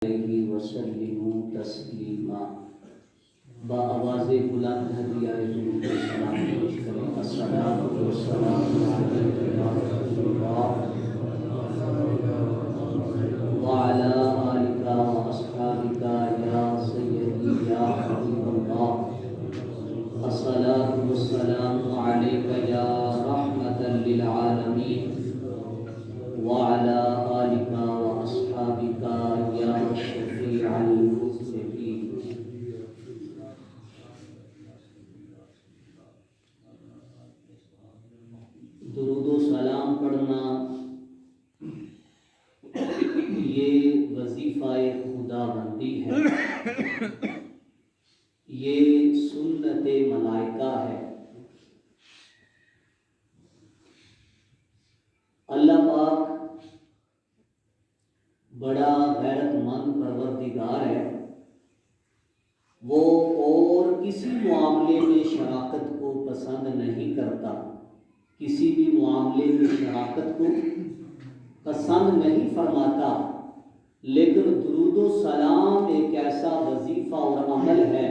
علیہ وسلم تسلیما بآواز بلند ہدیہ درود و سلام پیش کریں الصلاۃ والسلام علیک یا رسول اللہ وعلی آلک واصحابک یا سیدی یا حبیب اللہ الصلاۃ والسلام علیک یا رحمۃ للعالمین وعلى آلك وأصحابك يا شفيع المذنبين. درود و سلام پڑھنا یہ وظیفہ خدا بندی ہے، یہ سنت ملائکہ ہے۔ اللہ پاک بڑا غیرت مند پروردگار ہے، وہ اور کسی معاملے میں شراکت کو پسند نہیں کرتا، کسی بھی معاملے میں شراکت کو پسند نہیں فرماتا، لیکن درود و سلام ایک ایسا وظیفہ اور عمل ہے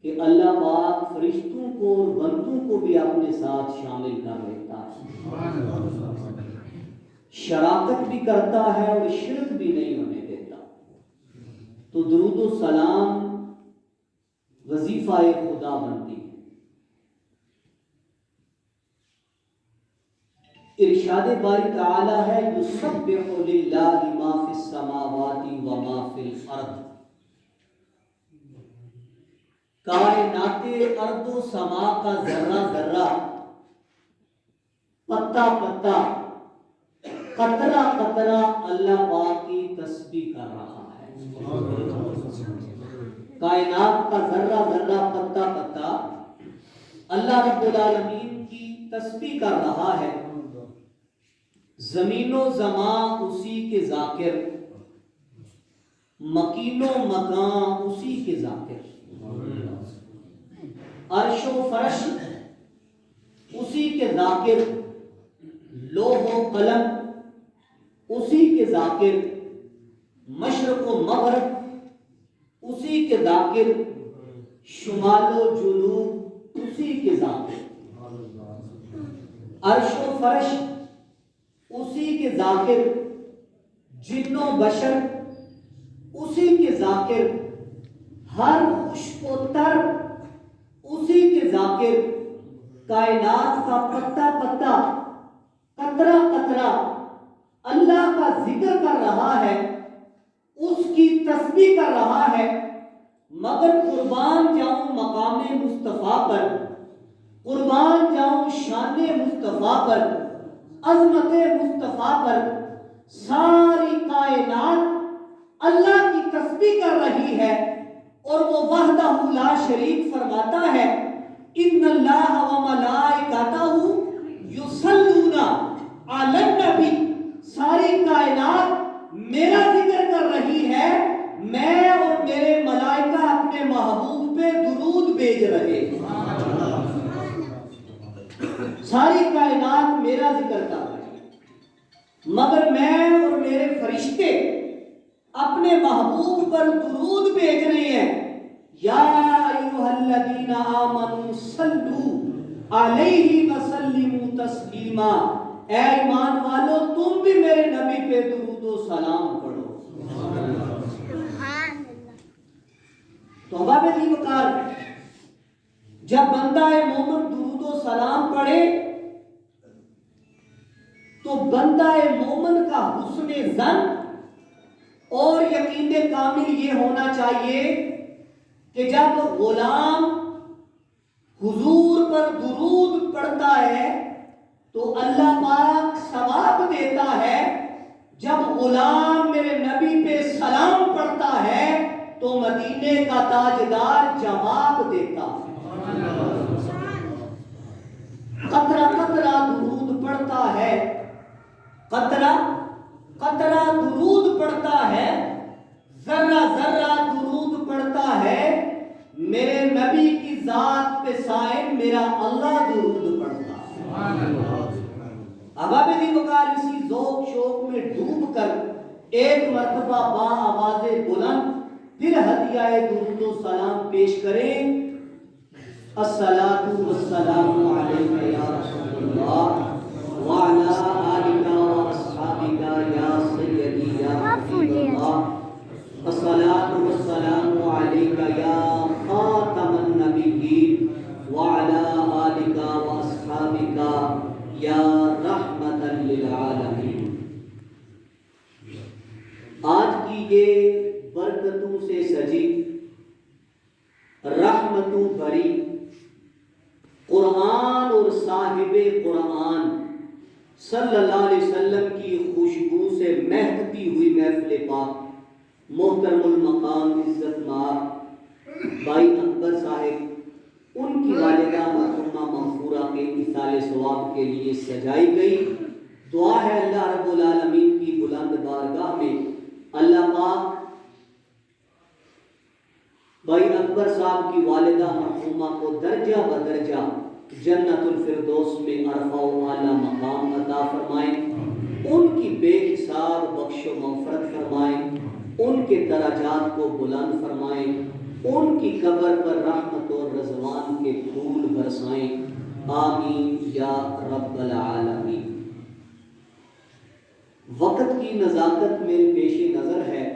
کہ اللہ پاک فرشتوں کو اور بندوں کو بھی اپنے ساتھ شامل کر لیتا ہے، شراکت بھی کرتا ہے اور شرک بھی نہیں ہونے دیتا۔ تو درود و سلام وظیفہ خدا بندی ہے۔ ارشاد باری تعالی ہے یسبح للہ ما فی السماوات و ما فی الارض، کائنات ارض و سما کا ذرہ ذرہ، پتا پتا، قطرہ قطرہ اللہ پاک کی تسبیح کر رہا ہے۔ کائنات کا ذرہ ذرہ، پتا پتا اللہ رب العالمین کی تسبیح کر رہا ہے۔ زمین و زمان اسی کے ذاکر، مکین و مکان اسی کے ذاکر، عرش و فرش اسی کے ذاکر، لوح و قلم اسی کے ذاکر، مشرق و مغرب اسی کے ذاکر، شمال و جنوب اسی کے ذاکر، عرش و فرش اسی کے ذاکر، جن و بشر اسی کے ذاکر، ہر خشک و تر اسی کے ذاکر، کائنات کا پتا پتا، قطرہ قطرہ اللہ کا ذکر کر رہا ہے، اس کی تسبیح کر رہا ہے۔ مگر قربان جاؤں مقام مصطفیٰ پر، قربان جاؤں شان مصطفیٰ پر، عظمت مصطفیٰ پر، ساری کائنات اللہ کی تسبیح کر رہی ہے، اور وہ وحدہ لا شریک فرماتا ہے ان اللہ و ملائکتہ یصلون علی النبی، ساری کائنات میرا ذکر کر رہی ہے، میں اور میرے ملائکہ اپنے محبوب پہ درود بھیج رہے ہیں۔ ساری کائنات میرا ذکر کر رہی ہے، مگر میں اور میرے فرشتے اپنے محبوب پر درود بھیج رہے ہیں۔ یا ایھا الذین آمنوا صلوا علیہ وسلموا تسلیما، اے ایمان والو تم بھی میرے نبی پہ درود و سلام پڑھو۔ تو احباب دی وقار، جب بندہ مومن درود و سلام پڑھے تو بندہ مومن کا حسن ظن اور یقین کامل یہ ہونا چاہیے کہ جب غلام حضور پر درود پڑھتا ہے تو اللہ پاک ثواب دیتا ہے، جب غلام میرے نبی پہ سلام پڑھتا ہے تو مدینے کا تاجدار جواب دیتا ہے۔ قطرہ قطرہ درود پڑھتا ہے، قطرہ قطرہ درود پڑھتا ہے، ذرہ ذرہ درود پڑھتا ہے، میرے نبی کی ذات پہ سائن میرا اللہ درود پڑھتا ہے۔ احباب دی وقار، اسی ذوق شوق میں ڈوب کر ایک مرتبہ با آواز بلند پھر ہدیہ درود و سلام پیش کریں. الصلاۃ والسلام علیک یا رسول اللہ وعلی آلک واصحابک یا سیدی یا حبیب اللہ. الصلاۃ والسلام علیک یا خاتم النبیین وعلی آلک واصحابک یا رحمۃ للعالمین. آج کی یہ برکتوں سے سجی رحمتوں بھری قرآن اور صاحب قرآن صلی اللہ علیہ وسلم کی خوشبو سے مہکتی ہوئی محفل پاک محترم المقام عزت مآب بھائی اکبر صاحب ان کی والدہ مرحومہ مغفورہ کے ایصال ثواب کے لیے سجائی گئی. دعا ہے اللہ رب العالمین کی بلند بارگاہ میں اللہ پاک بھائی اکبر صاحب کی والدہ مرحومہ کو درجہ بدرجہ جنت الفردوس میں عرفہ و اعلیٰ مقام عطا فرمائیں. ان کی بے حساب بخش و مغفرت فرمائیں. ان کے درجات کو بلند فرمائیں. ان کی قبر پر رحمت اور رضوان کے پھول برسائیں. آمین یا رب العالمین. وقت کی نزاکت میرے پیش نظر ہے.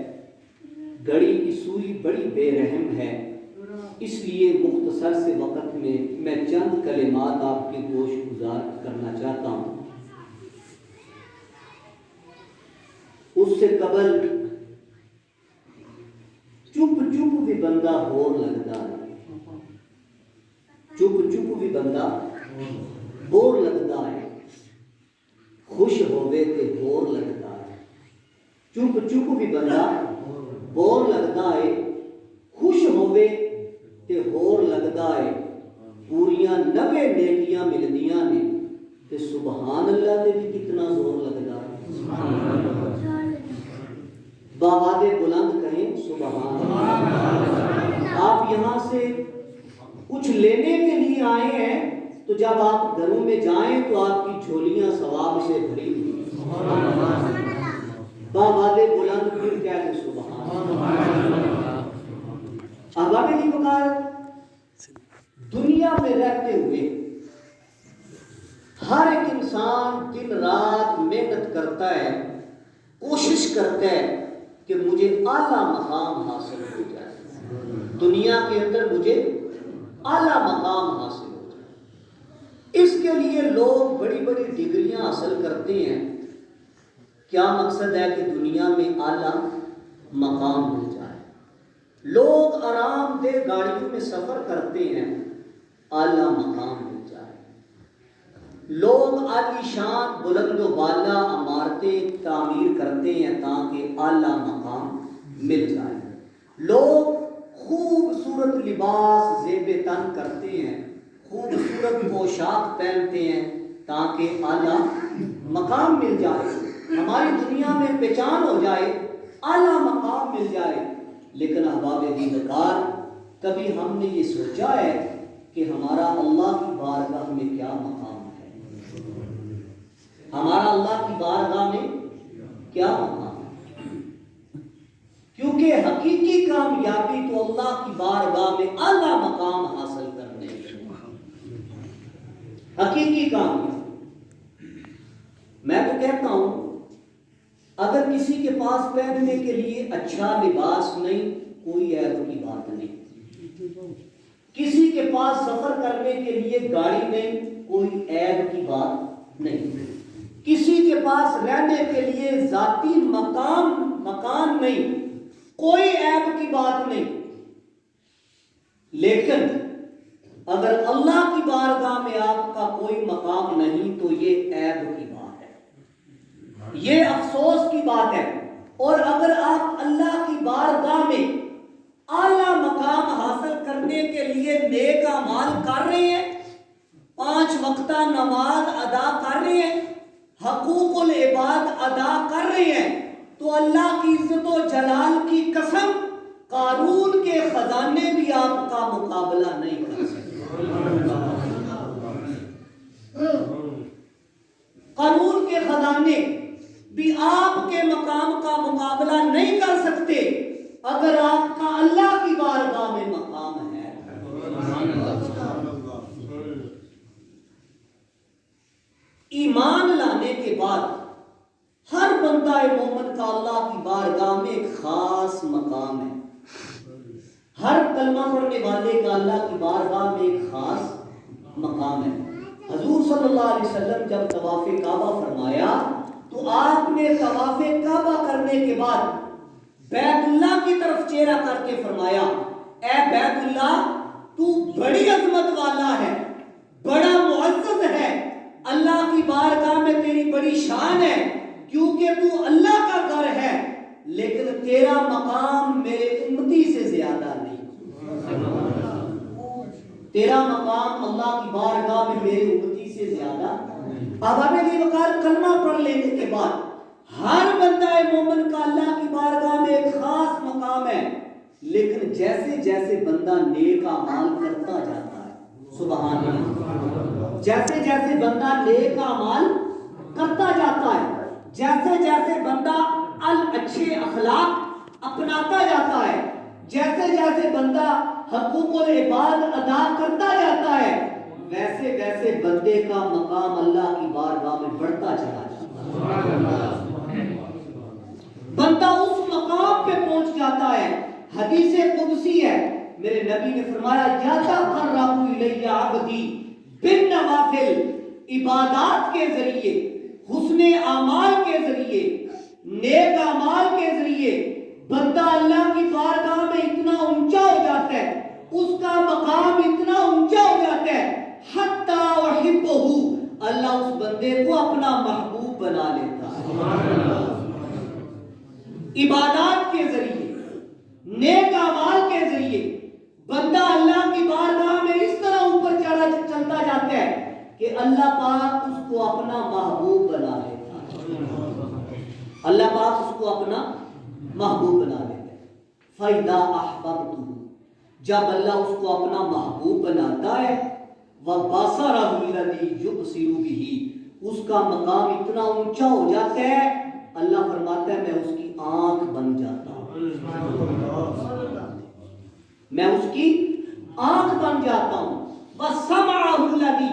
گھڑی کی سوئی بڑی بے رحم ہے، اس لیے مختصر سے وقت میں چند کلمات آپ کے گوش گزار کرنا چاہتا ہوں. اس سے قبل چپ چپ بھی بندہ بور لگتا ہے. چپ چپ بھی بندہ بور لگتا ہے. خوش ہوئے تے بور لگتا ہے. چپ چپ بھی بندہ بور لگتا ہے. خوش ہوئے تے ہور لگتا ہے. پوریاں 90 نیکیاں ملدیاں نے تے سبحان اللہ تے بھی کتنا زور لگتا ہے. باواد بلند کہیں سبحان اللہ. آپ یہاں سے کچھ لینے کے لیے آئے ہیں تو جب آپ گھروں میں جائیں تو آپ کی جھولیاں ثواب سے بھری ہوئی. باواد بلند پھر کہتے سبحان اللہ. احباب کی بکار دنیا میں رہتے ہوئے ہر ایک انسان دن رات محنت کرتا ہے، کوشش کرتا ہے کہ مجھے اعلیٰ مقام حاصل ہو جائے. دنیا کے اندر مجھے اعلیٰ مقام حاصل ہو جائے. اس کے لیے لوگ بڑی بڑی ڈگریاں حاصل کرتے ہیں. کیا مقصد ہے کہ دنیا میں اعلیٰ مقام ہو جائے. لوگ آرام دہ گاڑیوں میں سفر کرتے ہیں اعلیٰ مقام مل جائے. لوگ عالی شان بلند و بالا عمارتیں تعمیر کرتے ہیں تاکہ اعلیٰ مقام مل جائے. لوگ خوبصورت لباس زیب تن کرتے ہیں، خوبصورت پوشاک پہنتے ہیں تاکہ اعلیٰ مقام مل جائے، ہماری دنیا میں پہچان ہو جائے، اعلیٰ مقام مل جائے. لیکن احباب دیندار کبھی ہم نے یہ سوچا ہے کہ ہمارا اللہ کی بارگاہ میں کیا مقام ہے؟ ہمارا اللہ کی بارگاہ میں کیا مقام ہے؟ کیونکہ حقیقی کامیابی تو اللہ کی بارگاہ میں اعلیٰ مقام حاصل کرنے کی. حقیقی کامیابی. میں تو کہتا ہوں اگر کسی کے پاس پہننے کے لیے اچھا لباس نہیں کوئی عیب کی بات نہیں. کسی کے پاس سفر کرنے کے لیے گاڑی نہیں کوئی عیب کی بات نہیں. کسی کے پاس رہنے کے لیے ذاتی مکان نہیں کوئی عیب کی بات نہیں. لیکن اگر اللہ کی بارگاہ میں آپ کا کوئی مقام نہیں تو یہ عیب کی بات ہے، یہ افسوس کی بات ہے. اور اگر آپ اللہ کی بارگاہ میں اعلیٰ مقام حاصل کرنے کے لیے نیک اعمال کر رہے ہیں، 5 وقتہ نماز ادا کر رہے ہیں، حقوق العباد ادا کر رہے ہیں، تو اللہ کی عزت و جلال کی قسم قارون کے خزانے بھی آپ کا مقابلہ نہیں کر سکتے. قارون کے خزانے بھی آپ کے مقام کا مقابلہ اگر آپ کا اللہ کی بارگاہ میں مقام ہے۔ ایمان لانے کے بعد ہر بندہ مومن کا اللہ کی بارگاہ میں ایک خاص مقام ہے۔ ہر کلمہ پڑھنے والے کا اللہ کی بارگاہ میں ایک خاص مقام ہے۔ حضور صلی اللہ علیہ وسلم جب طواف کعبہ فرمایا تو آپ نے طواف کعبہ کرنے کے بعد بیت اللہ کی طرف چہرہ کر کے فرمایا، اے بیت اللہ تو بڑی عظمت والا ہے، بڑا معزز ہے، اللہ کی بارگاہ میں تیری بڑی شان ہے، کیونکہ تو اللہ کا گھر ہے، لیکن تیرا مقام میرے امتی سے زیادہ نہیں۔ تیرا مقام اللہ کی بارگاہ میں میرے امتی سے زیادہ۔ بابا علی وقار کلمہ پڑھ لینے کے بعد ہر بندہ مومن کا اللہ کی بارگاہ میں ایک خاص مقام ہے، لیکن جیسے جیسے بندہ نیک اعمال کرتا جاتا ہے، سبحان اللہ، جیسے جیسے بندہ نیک اعمال کرتا جاتا ہے، جیسے جیسے بندہ اچھے اخلاق اپناتا جاتا ہے، جیسے جیسے بندہ حقوق العباد ادا کرتا جاتا ہے، ویسے ویسے بندے کا مقام اللہ کی بارگاہ میں بڑھتا چلا جاتا ہے۔ بندہ اس مقام پہ پہنچ جاتا ہے۔ حدیث قدسی ہے، میرے نبی نے فرمایا یتقرب الی عبدی بالنوافل، عبادات کے ذریعے، حسن اعمال کے ذریعے، نیک اعمال کے ذریعے بندہ اللہ کی بارگاہ میں اتنا اونچا ہو جاتا ہے، اس کا مقام اتنا اونچا ہو جاتا ہے، حتی احبہ، اللہ اس بندے کو اپنا محبوب بنا لیتا ہے۔ عبادات کے ذریعے، نیک اعمال کے ذریعے بندہ اللہ کی بارگاہ میں اس طرح اوپر چلتا جاتا ہے کہ اللہ پاک اس کو اپنا محبوب بنا لیتا ہے۔ اللہ پاک اس کو اپنا محبوب بنا لیتا ہے۔ فَإِذَا أَحْبَبْتُهُ، جب اللہ اس کو اپنا محبوب بناتا ہے، وَبَصَرَهُ الَّذِي يُبْصِرُ بِهِ، اس کا مقام اتنا اونچا ہو جاتا ہے، اللہ فرماتا ہے میں اس کی آنکھ بن جاتا ہوں، میں اس کی آنکھ بن جاتا ہوں۔ وَسَمْعَهُ الَّذِي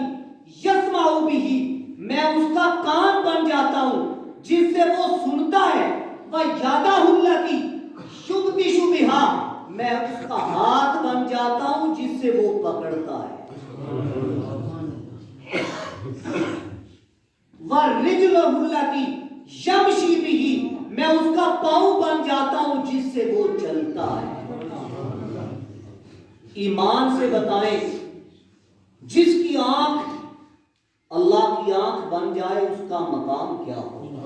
يَسْمَعُ بِهِ، میں اس کا کان بن جاتا ہوں جس سے وہ سنتا ہے۔ وَيَدَهُ الَّتِي يُبْطِشُ بِهَا، میں اس کا ہاتھ بن جاتا ہوں جس سے وہ پکڑتا ہے۔ وَرِجْلُهُ الَّتِي يَمْشِي بِهِ، میں اس کا پاؤں بن جاتا ہوں جس سے وہ چلتا ہے۔ ایمان سے بتائیں، جس کی آنکھ اللہ کی آنکھ بن جائے اس کا مقام کیا ہوگا؟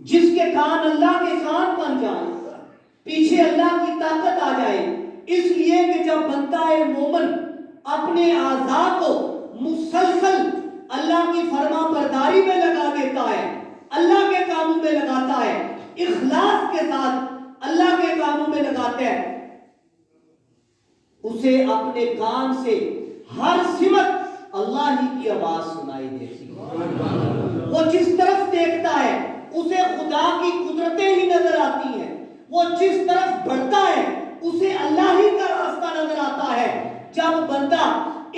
جس کے کان اللہ کے کان بن جائیں، پیچھے اللہ کی طاقت آ جائے، اس لیے کہ جب بندہ مومن اپنے اعضاء کو مسلسل اللہ کی فرما برداری میں لگا دیتا ہے، اللہ کے کاموں میں لگاتا ہے، اخلاص کے ساتھ اللہ کے کاموں میں لگاتا ہے، اسے اپنے کان سے ہر سمت اللہ ہی کی آواز سنائی دیتی ہے۔ وہ جس طرف دیکھتا ہے اسے خدا کی قدرتیں ہی نظر آتی ہیں، وہ جس طرف بڑھتا ہے اسے اللہ ہی کا راستہ نظر آتا ہے۔ جب بندہ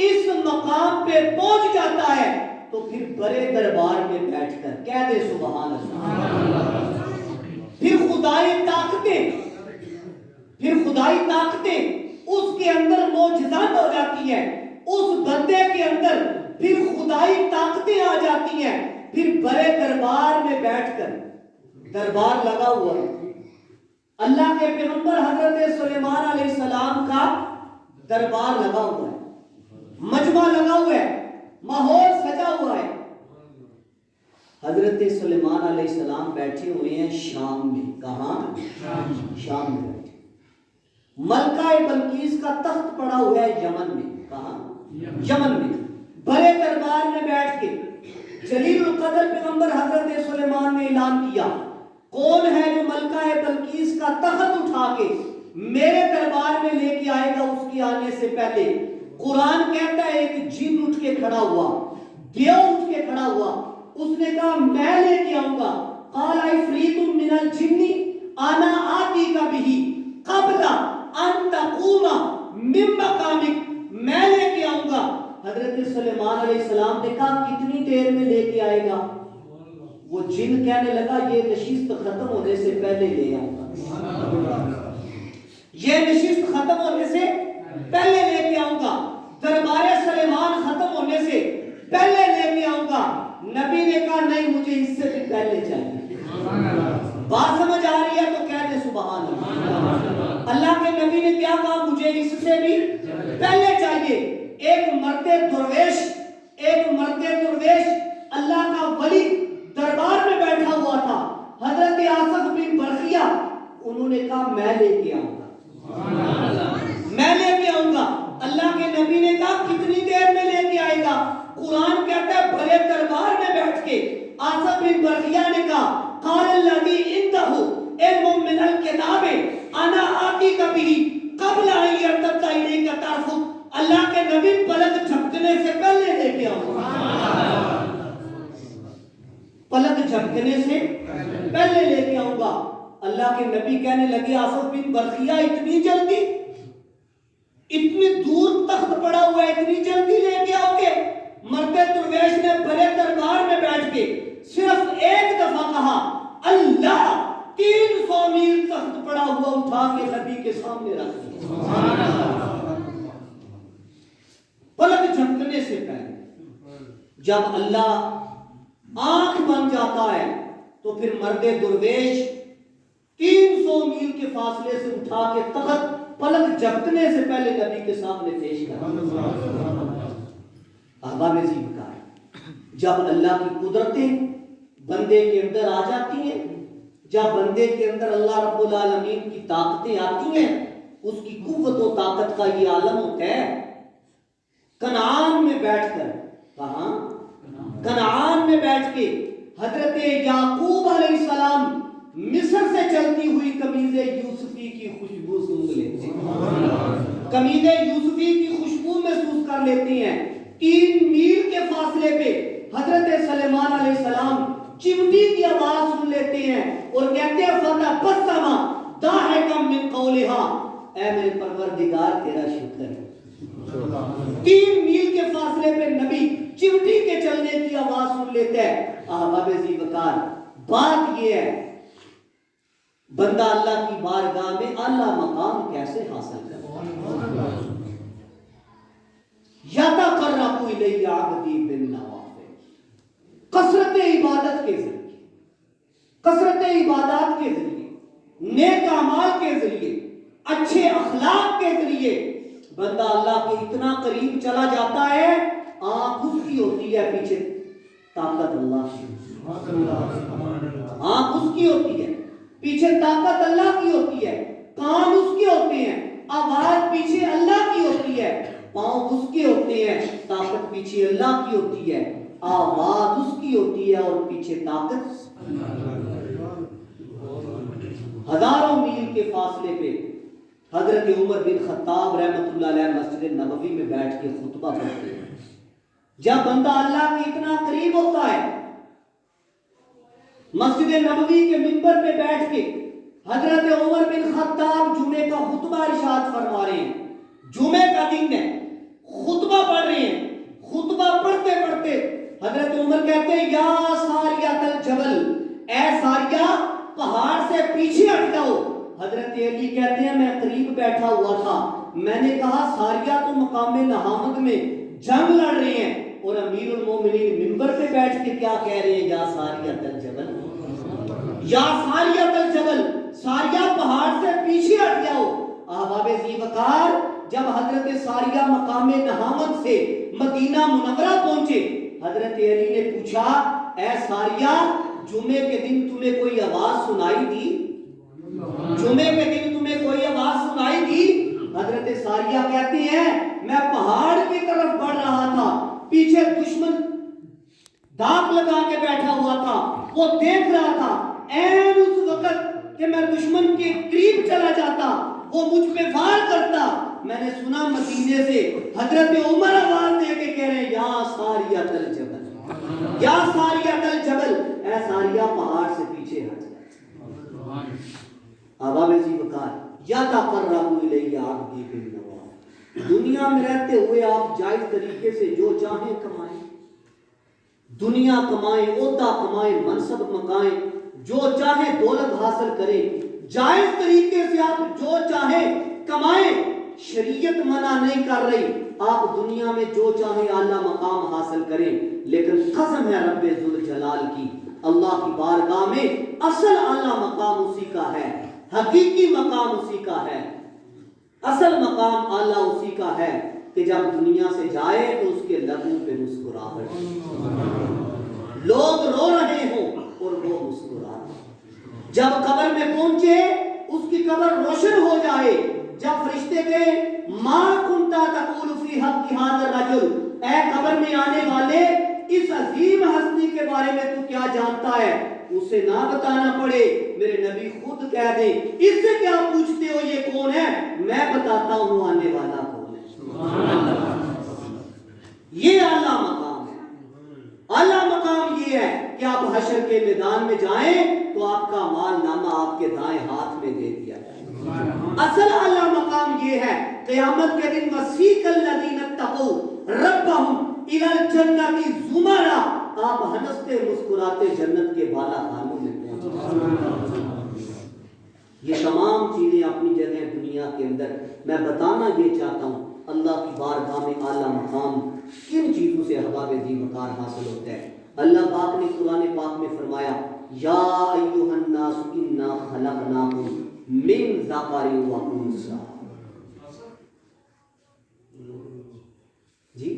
اس مقام پہ پہنچ جاتا ہے تو پھر بڑے دربار میں بیٹھ کر کہہ دے سبحان اللہ، پھر خدائی طاقتیں اس کے اندر معجزات ہو جاتی ہیں، اس بندے کے اندر پھر خدائی طاقتیں آ جاتی ہیں، پھر بڑے دربار میں بیٹھ کر، دربار لگا ہوا ہے، اللہ کے پیغمبر حضرت سلیمان علیہ السلام کا دربار لگا ہوا ہے، مجمع لگا ہوا ہے، ماحول سجا ہوا ہے، حضرت سلیمان علیہ السلام بیٹھے ہوئے ہیں شام میں۔ کہاں؟ شام میں بیٹھے۔ ملکہ بلقیس کا تخت پڑا ہوا ہے یمن میں۔ کہاں؟ یمن میں۔ بڑے دربار میں بیٹھ کے جلیل القدر پیغمبر حضرت سلیمان نے اعلان کیا، کون ہے جو ملکہ بلقیس کا تخت اٹھا کے میرے دربار میں لے کے آئے گا؟ اس کے آنے سے پہلے قرآن کہتا ہے ایک جن اٹھ کے کھڑا ہوا، دیو اٹھ کے کھڑا ہوا، اس نے کہا میں لے کے آؤں گا۔ قال عفریت من الجن جن کہنے لگا یہ نشست ختم ہونے سے پہلے لے آؤں گا، یہ نشست ختم ہونے سے پہلے لے کے آؤں گا، دربار سلیمان ختم ہونے سے پہلے لے کے آؤں گا۔ نبی نے کہا نہیں، مجھے اس سے بھی پہلے چاہیے۔ بات سمجھ آ رہی ہے تو کہہ دیں سبحان اللہ۔ اللہ کے نبی نے کیا کہا؟ مجھے اس سے بھی پہلے چاہیے۔ ایک مرد درویش اللہ کا ولی دربار میں بیٹھا ہوا تھا، حضرت آصف بن برخیہ، انہوں نے کہا میں لے کے آؤں گا، میں لے کے آؤں گا۔ اللہ کے نبی نے کہا کتنی دیر میں لے کے آئے گا؟ قرآن کہتا ہے بڑے دربار میں بیٹھ کے آصف بن برخیہ نے کہا قال الذی عنده علم من الکتاب انا آتیک بہ قبل ان یرتد الیک طرفک۔ اللہ کے نبی پلک جھپکنے سے پہلے لے کے آؤں گا، پلک جھپکنے سے پہلے لے کے آؤں گا۔ اللہ کے نبی کہنے لگے آصف بن برخیہ اتنی جلدی، اتنی دور تخت پڑا ہوا ہے، اتنی جلدی لے کے آؤ گے؟ مرد درویش نے بڑے دربار میں بیٹھ کے صرف ایک دفعہ کہا اللہ، 300 میل تخت پڑا ہوا اٹھا کے نبی کے سامنے رکھ دیا، پلک جھپکنے سے پہلے۔ جب اللہ آنکھ بن جاتا ہے تو پھر مرد درویش 300 میل کے فاصلے سے اٹھا کے تخت پلک جھپکنے سے پہلے نبی کے سامنے پیش کرتا ہے۔ احباب عزیز، جب اللہ کی قدرتیں بندے کے اندر آ جاتی ہیں، جب بندے کے اندر اللہ رب العالمین کی طاقتیں آتی ہیں، اس کی قوت و طاقت کا یہ عالم ہوتا ہے۔ کنعان میں بیٹھ کر، کہاں؟ کنعان میں بیٹھ کے حضرت یعقوب علیہ السلام مصر سے چلتی ہوئی قمیض یوسفی کی خوشبو سونگھ لیتے ہیں، قمیض یوسفی کی خوشبو محسوس کر لیتے ہیں۔ 3 میل کے فاصلے پہ حضرت سلیمان علیہ السلام چمٹی کی آواز سن لیتے ہیں اور کہتے ہیں فتبسم ضاحکا من قولہا، اے میرے پروردگار تیرا شکر ہے۔ 3 میل کے فاصلے پہ نبی چمٹی کے چلنے کی آواز سن لیتے ہیں۔ احباب ذی وقار، بات یہ ہے بندہ اللہ کی بارگاہ میں اعلیٰ مقام کیسے حاصل کرے؟ یتقرب الی عبدی بالنوافل، کثرت عبادت کے ذریعے، کثرت عبادات کے ذریعے، نیک اعمال کے ذریعے، اچھے اخلاق کے ذریعے بندہ اللہ کے اتنا قریب چلا جاتا ہے، آنکھ اس کی ہوتی ہے، پیچھے طاقت اللہ کی، آنکھ اس کی ہوتی ہے، پیچھے طاقت اللہ کی ہوتی ہے، کان اس کے ہوتے ہیں، آواز پیچھے اللہ کی ہوتی ہے، پاؤں اس کے ہوتے ہیں، طاقت پیچھے اللہ کی ہوتی ہے، آواز اس کی ہوتی ہے اور پیچھے طاقت۔ ہزاروں میل کے فاصلے پہ حضرت عمر بن خطاب رحمۃ اللہ علیہ مسجد نبوی میں بیٹھ کے خطبہ کرتے ہیں۔ جب بندہ اللہ کے اتنا قریب ہوتا ہے، مسجد نبوی کے منبر پہ بیٹھ کے حضرت عمر بن خطاب جمعے کا خطبہ ارشاد فرما رہے ہیں، جمعے کا دن ہے، خطبہ پڑھ رہے ہیں، خطبہ پڑھتے پڑھتے حضرت عمر کہتے ہیں یا ساریہ الجبل، اے ساریہ پہاڑ سے پیچھے ہٹ جاؤ۔ حضرت علی کہتے ہیں میں قریب بیٹھا ہوا تھا، میں نے کہا ساریہ تو مقام نہامت میں جنگ لڑ رہے ہیں اور امیر المومنین منبر پہ بیٹھ کے کیا کہہ رہے ہیں یا ساریہ الجبل، یا ساریہ الجبل، ساریہ پہاڑ سے پیچھے ہٹ جاؤ۔ احباب ذی وقار، جب حضرت ساریہ مقام نہامت سے مدینہ منورہ پہنچے، حضرت علی نے پوچھا اے ساریہ جمعے کے دن تمہیں کوئی آواز سنائی دی؟ جمعے کے دن تمہیں کوئی آواز سنائی دی؟ حضرت ساریہ کہتی ہیں میں پہاڑ کی طرف بڑھ رہا تھا، پیچھے دشمن داغ لگا کے بیٹھا ہوا تھا، وہ دیکھ رہا تھا، این اس وقت کہ میں دشمن کے قریب چلا جاتا وہ مجھ پہ وار کرتا، میں نے سنا مدینے سے حضرت عمر آواز دے کے کہہ رہے ہیں یا ساریہ الجبل، یا ساریہ الجبل، اے ساریہ پہاڑ سے پیچھے ہٹ جا۔ احباب ذی وقار، یتقرب الی عبدی بالنوافل، دنیا میں رہتے ہوئے آپ جائز طریقے سے جو چاہیں کمائیں، دنیا کمائیں، عہدہ کمائیں، منصب مکائیں، جو چاہے دولت حاصل کریں، جائز طریقے سے آپ جو چاہے کمائیں، شریعت منع نہیں کر رہی، آپ دنیا میں جو چاہے اعلیٰ مقام حاصل کریں، لیکن قسم ہے رب ذوالجلال کی، اللہ کی بارگاہ میں اصل اعلیٰ مقام اسی کا ہے، حقیقی مقام اسی کا ہے، اصل مقام اعلیٰ اسی کا ہے کہ جب دنیا سے جائے تو اس کے لبوں پہ مسکراہٹ، لوگ رو رہے ہوں اور وہ مسکرا رہے، جب قبر میں پہنچے اس کی قبر روشن ہو جائے، جب فرشتے کہیں ما کنتا تقول فی حق ھذا الرجل، اے قبر میں آنے والے اس عظیم ہستی کے بارے میں تو کیا جانتا ہے، اسے نہ بتانا پڑے، میرے نبی خود کہہ دیں اس سے کیا پوچھتے ہو یہ کون ہے، میں بتاتا ہوں آنے والا کون ہے۔ یہ اعلیٰ مقام ہے، اعلیٰ مقام یہ ہے کہ آپ حشر کے میدان میں جائیں تو آپ کا مال نامہ آپ کے دائیں ہاتھ میں دے دیا جائے، اصل اعلیٰ مقام یہ ہے، قیامت کے دن وسیق الذین اتقوا ربہم الی الجنۃ زمرا، آپ ہنستے مسکراتے جنت کے بالا خانوں میں پہنچ۔ یہ تمام چیزیں اپنی جگہ دنیا کے اندر، میں بتانا یہ چاہتا ہوں اللہ کی بارگاہ میں اعلیٰ مقام کن چیزوں سے احباب ذی وقار حاصل ہوتا ہے۔ اللہ پاک نے قرآن پاک میں فرمایا یا ایھا الناس انا خلقناکم من ذکر و انثی، جی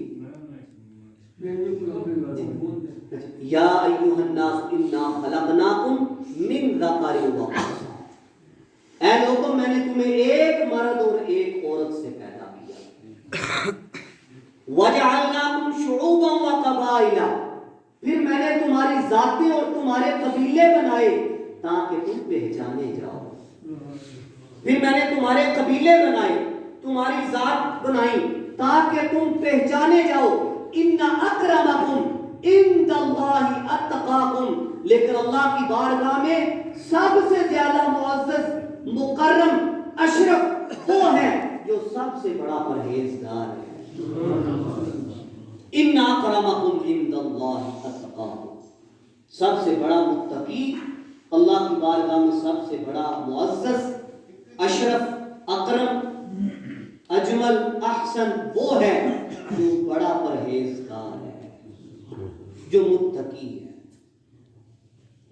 یا ایھا الناس انا خلقناکم من ذکر و انثی، اے لوگوں میں نے تمہیں ایک مرد اور ایک عورت سے پیدا کیا، وَجَعَلْنَاكُمْ شُعُوبًا وَقَبَائِلَ، پھر میں نے تمہاری ذاتیں اور تمہارے قبیلے بنائے تاکہ تم پہچانے جاؤ، پھر میں نے تمہارے قبیلے بنائے، تمہاری ذات بنائی تاکہ تم پہچانے جاؤ، ان اکرمکم عند اللہ اتقاکم، لیکن اللہ کی بارگاہ میں سب سے زیادہ معزز، مکرم، اشرف وہ ہے جو سب سے بڑا پرہیزگار ہے۔ ان اکرمکم عند اللہ اتقاکم، سب سے بڑا متقی، اللہ کی بارگاہ میں سب سے بڑا معزز، اشرف، اکرم، اجمل، احسن وہ ہے جو بڑا پرہیزگار ہے، جو متقی ہے،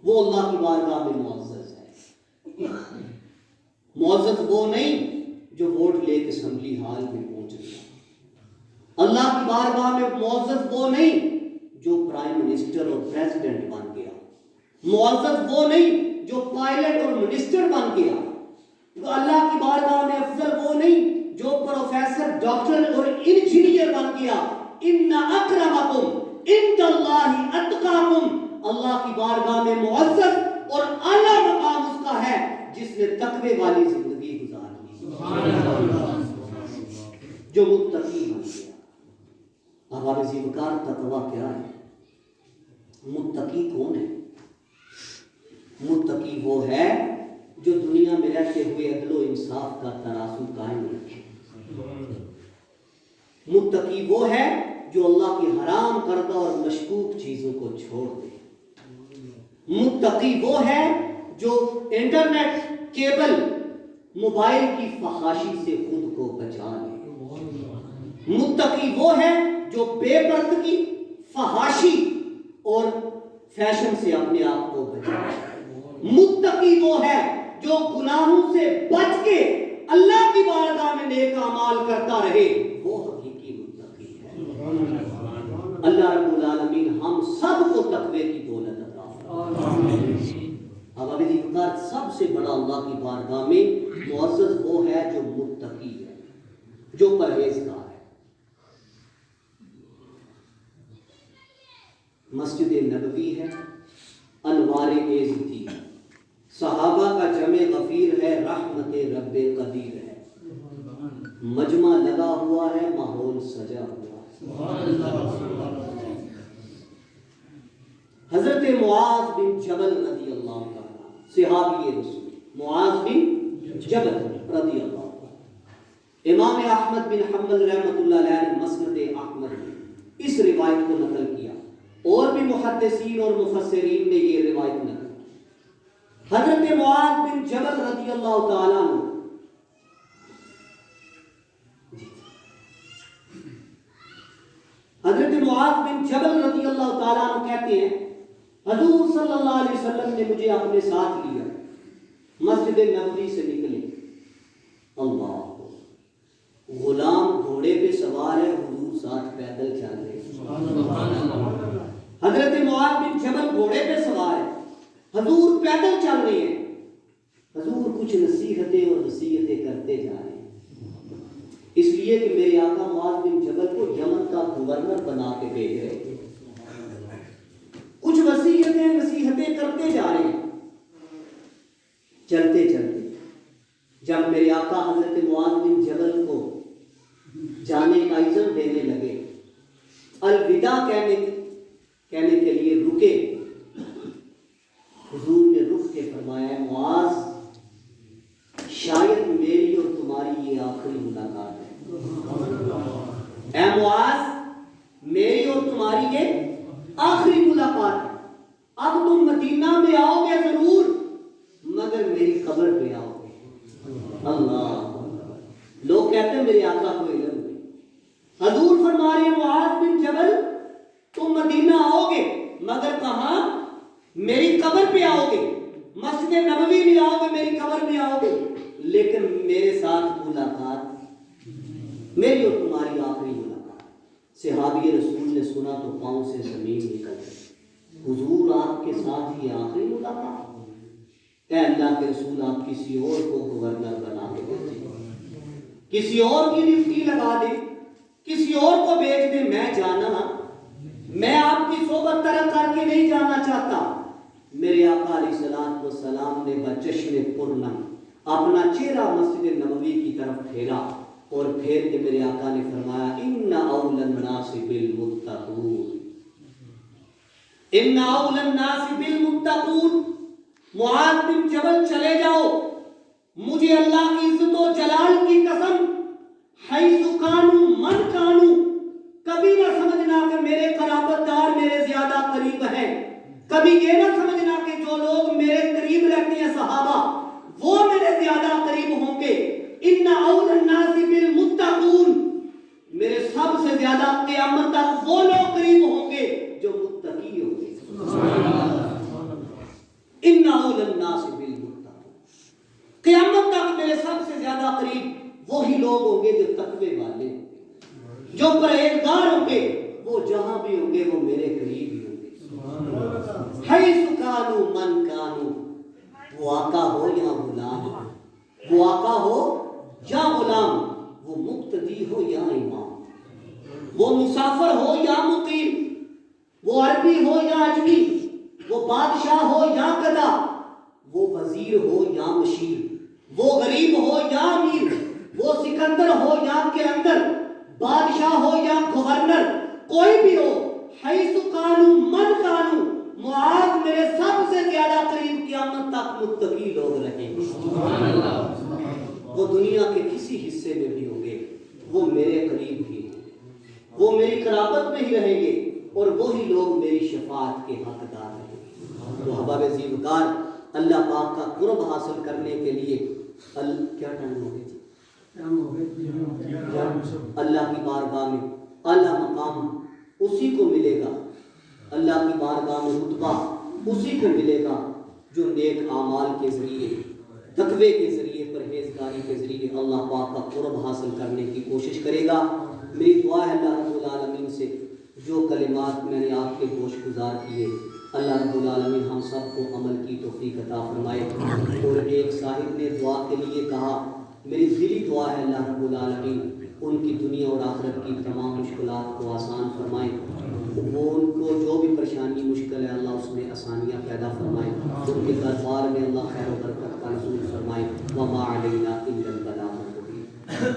وہ اللہ کی بارگاہ میں معزز ہے۔ معزز وہ نہیں جو ووٹ لے کے اسمبلی ہال میں پہنچ گیا، اللہ کی بارگاہ میں معزز وہ نہیں جو پرائم منسٹر اور پریزیڈنٹ بن گیا، معزز وہ نہیں جو پائلٹ اور منسٹر بن گیا، اللہ کی بارگاہ میں افضل وہ نہیں جو پروفیسر، ڈاکٹر اور انجینئر بن گیا۔ ان اکرمکم عند اللہ اتقاکم، اللہ کی بارگاہ میں معزز اور اعلیٰ مقام اس کا ہے جس نے تقوی والی زندگی گزاری، جو متقی بن گیا۔ احباب ذی وقار، تقوی کیا ہے؟ متقی کون ہے؟ متقی وہ ہے جو دنیا میں رہتے ہوئے عدل و انصاف کا ترازو قائم رکھے، متقی وہ ہے جو اللہ کی حرام کردہ اور مشکوک چیزوں کو چھوڑ دے، متقی وہ ہے جو انٹرنیٹ، کیبل، موبائل کی فحاشی سے خود کو بچا لے، متقی وہ ہے جو بے پردگی، فحاشی اور فیشن سے اپنے آپ کو بچائے، متقی وہ ہے جو گناہوں سے بچ کے اللہ کی بارگاہ میں نیک اعمال کرتا رہے، وہ حقیقی متقی ہے۔ اللہ رب العالمین ہم سب کو تقوی کی دولت عطا فرمائے۔ اب ابھی دیکھتا سب سے بڑا اللہ کی بارگاہ میں معزز وہ ہے جو متقی ہے، جو پرہیزگار ہے۔ مسجد نبوی ہے، انوار عزتی ہے، صحابہ کا جمع غفیر ہے، رحمت رب قدیر ہے، مجمع لگا ہوا ہے، ماحول سجا ہوا ہے۔ حضرت معاذ بن جبل رضی اللہ عنہ، صحابی رسول معاذ بن جبل رضی اللہ عنہ، امام احمد بن حنبل رحمۃ اللہ علیہ نے مسند احمد میں اس روایت کو نقل کیا، اور بھی محدثین اور مفسرین نے یہ روایت نقل کی۔ حضرت معاذ بن جبل رضی اللہ تعالیٰ عنہ حضرت معاذ بن جبل رضی اللہ تعالیٰ عنہ کہتے ہیں حضور صلی اللہ علیہ وسلم نے مجھے اپنے ساتھ لیا، مسجد نبوی سے نکلے، اللہ غلام گھوڑے پہ سوار ہے، حضور ساتھ پیدل چل رہے ہیں۔ حضرت معاذ بن جبل گھوڑے پہ سوار ہے، حضور پیدل چل رہے ہیں، حضور کچھ نصیحتیں اور وصیتیں کرتے جا رہے ہیں، اس لیے کہ میرے آقا معاذ بن جبل کو یمن کا گورنر بنا کے بھیج رہے تھے، کچھ وصیتیں نصیحتیں کرتے جا رہے ہیں۔ چلتے چلتے جب میرے آقا حضرت معاذ بن جبل کو جانے کا اذن دینے لگے، الوداع کہنے کے لیے رکے، حضور نے رک کے فرمایا معاذ شاید میری اور تمہاری یہ آخری ملاقات ہے، اے معاذ میری اور تمہاری یہ آخری ملاقات ہے، اب تم مدینہ میں آؤ گے ضرور مگر میری قبر پہ آؤ گے۔ اللہ لوگ کہتے ہیں میرے آقا کو علم نہیں، حضور فرما رہے ہیں معاذ بن جبل تم مدینہ آؤ گے مگر کہاں؟ میری قبر پہ آؤ گے، مسجد نبوی میں آؤ گے، میری قبر میں آؤ گے، لیکن میرے ساتھ ملاقات میری اور تمہاری آخری ملاقات۔ صحابی رسول نے سنا تو پاؤں سے زمین نکل گئی، حضور آپ کے ساتھ یہ آخری ملاقات؟ اے اللہ کے رسول آپ کسی اور کو گورنر بنا کے دے دیں، کسی اور کی ڈیوٹی لگا دیں، کسی اور کو بھیج دیں، میں آپ کی صحبت ترک کر کے نہیں جانا چاہتا۔ میرے آقا علیہ السلام نے بجشن پرنم اپنا چہرہ مسجد نبوی کی طرف پھیرا اور پھیر کے میرے آقا نے فرمایا ان اول الناس بالمتقون، ان اول الناس بالمتقون، معاذ بن جبل چلے جاؤ، مجھے اللہ کی عزت و جلال کی قسم حیث کانو من کانو، کبھی نہ سمجھنا کہ میرے قرابت دار میرے زیادہ قریب ہیں، کبھی یہ نہ سمجھنا کہ جو لوگ میرے قریب رہتے ہیں صحابہ وہ میرے زیادہ قریب ہوں گے، ان اول الناس بالمتقون، میرے سب سے زیادہ قیامت تک وہ لوگ قریب ہوں گے جو متقی ہوں گے۔ ان اول الناس بالمتقون، قیامت تک میرے سب سے زیادہ قریب وہی لوگ ہوں گے جو تقوی والے ہوں گے، جو پرہیزگار ہوں گے، وہ جہاں بھی ہوں گے وہ میرے قریب ہی ہوں گے۔ حیث کانو من کانو، وہ آقا ہو یا غلام، وہ آقا ہو یا غلام، وہ مقتدی ہو یا امام، وہ مسافر ہو یا مقیم، وہ عربی ہو یا اجمی، وہ بادشاہ ہو یا گدا، وہ وزیر ہو یا مشیر، وہ غریب ہو یا امیر، وہ سکندر ہو یا کلندر، بادشاہ ہو یا گورنر، کوئی بھی ہو، حیث کانو من کانو، معاذ میرے سب سے زیادہ قریب قیامت تک متقی لوگ رہیں گے۔ وہ دنیا کے کسی حصے میں بھی ہوں گے وہ میرے قریب ہی ہوں گے، وہ میری قرابت میں ہی رہیں گے اور وہی لوگ میری شفاعت کے حقدار رہیں گے۔ تو احباب عزیزگار، اللہ پاک کا قرب حاصل کرنے کے لیے کیا ٹائم ہو گیا اللہ کی بارگاہ میں اعلیٰ مقام اسی کو ملے گا، اللہ کی بارگاہ میں رتبہ اسی کو ملے گا جو نیک اعمال کے ذریعے، تقوی کے ذریعے، پرہیزگاری کے ذریعے اللہ پاک کا قرب حاصل کرنے کی کوشش کرے گا۔ میری دعا ہے اللہ رب العالمین سے جو کلمات میں نے آپ کے گوش گزار کیے، اللہ رب العالمین ہم سب کو عمل کی توفیق عطا فرمائے۔ اور ایک صاحب نے دعا کے لیے کہا، میری دلی دعا ہے اللہ رب العالمین ان کی دنیا اور آخرت کی تمام مشکلات کو آسان فرمائے، وہ ان کو جو بھی پریشانی مشکل ہے اللہ اس میں آسانیاں پیدا فرمائے، ان کے دربار میں اللہ خیر و برکت کا نزول فرمائے۔ وما علینا